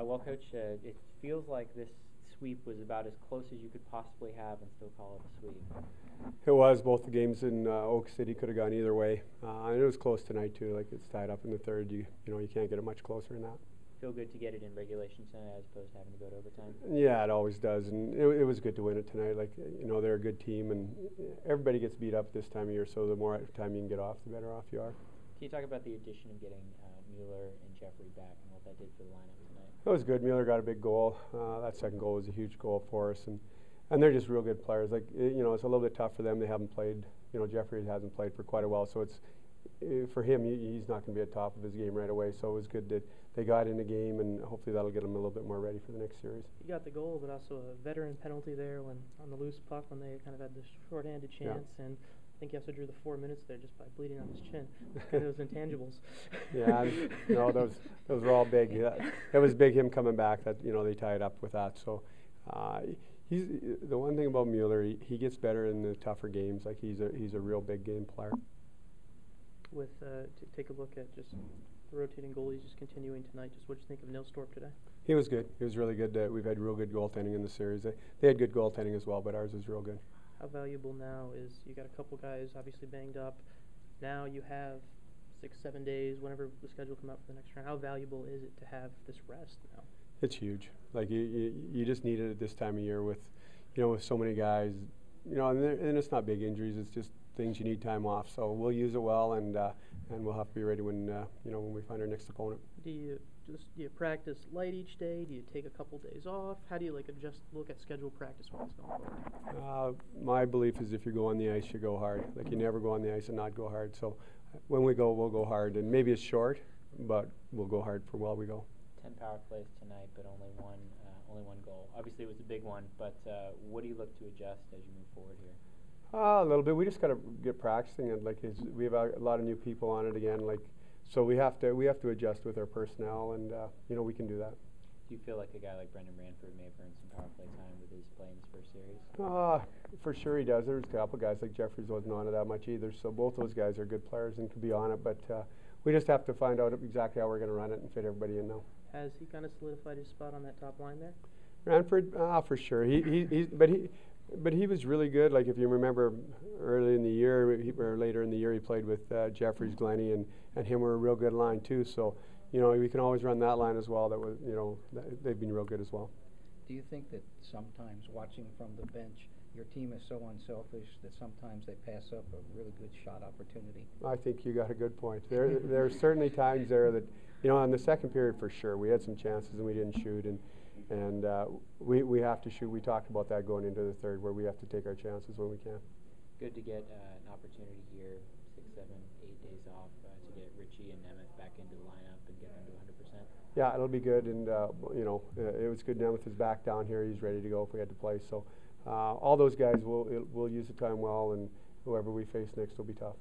Well, Coach, it feels like this sweep was about as close as you could possibly have and still call it a sweep. It was. Both the games in Oak City could have gone either way. And it was close tonight, too. Like, it's tied up in the third. You can't get it much closer than that. Feel good to get it in regulation tonight as opposed to having to go to overtime? Yeah, it always does. And it was good to win it tonight. Like, they're a good team, and everybody gets beat up this time of year, so the more time you can get off, the better off you are. Can you talk about the addition of getting Mueller and Jeffrey back and what that did for the lineup tonight? It was good. Mueller got a big goal. That second goal was a huge goal for us, and they're just real good players. Like, it's a little bit tough for them. They haven't played. Jeffrey hasn't played for quite a while, so it's for him. He's not going to be at the top of his game right away. So it was good that they got in the game, and hopefully that'll get them a little bit more ready for the next series. You got the goal, but also a veteran penalty there when on the loose puck when they kind of had the short-handed chance, and I think he also drew the 4 minutes there just by bleeding on his chin. Those intangibles. Yeah, no, those were all big. It was big him coming back. That they tied up with that. So he's the one thing about Mueller. He gets better in the tougher games. Like he's a real big game player. With to take a look at just the rotating goalies just continuing tonight. Just what did you think of Nilstorp today? He was good. He was really good. We've had real good goaltending in the series. They had good goaltending as well, but ours is real good. How valuable now is you got a couple guys obviously banged up. Now you have 6-7 days, whenever the schedule come out for the next round. How valuable is it to have this rest now? It's huge. Like you just need it at this time of year with, with so many guys, and it's not big injuries. It's just things you need time off. So we'll use it well, and we'll have to be ready when when we find our next opponent. Do you practice light each day? Do you take a couple days off? How do you look at scheduled practice when it's going forward? My belief is if you go on the ice, you go hard. Like you never go on the ice and not go hard. So when we go, we'll go hard, and maybe it's short, but we'll go hard for while we go. 10 power plays tonight, but only one goal. Obviously, it was a big one, but what do you look to adjust as you move forward here? A little bit. We just got to get practicing, and we have a lot of new people on it again. So we have to adjust with our personnel, and we can do that. Do you feel like a guy like Brendan Ranford may have earned some power play time with his play in his first series? For sure he does. There's a couple guys like Jeffries wasn't on it that much either. So both those guys are good players and can be on it, but we just have to find out exactly how we're going to run it and fit everybody in now. Has he kind of solidified his spot on that top line there? Ranford, for sure. But he was really good. Like if you remember early in the year or later in the year, he played with Jeffries, Glennie, and him were a real good line too. So we can always run that line as well. That was they've been real good as well. Do you think that sometimes watching from the bench, your team is so unselfish that sometimes they pass up a really good shot opportunity? I think you got a good point. There are certainly times there that in the second period for sure we had some chances and we didn't shoot, and we have to shoot. We talked about that going into the third, where we have to take our chances when we can. Good to get an opportunity here, 6, 7, 8 days off, to get Richie and Nemeth back into the lineup and get them to 100%. Yeah, it'll be good, and it was good. Nemeth is back down here; he's ready to go if we had to play. So all those guys will use the time well, and whoever we face next will be tough.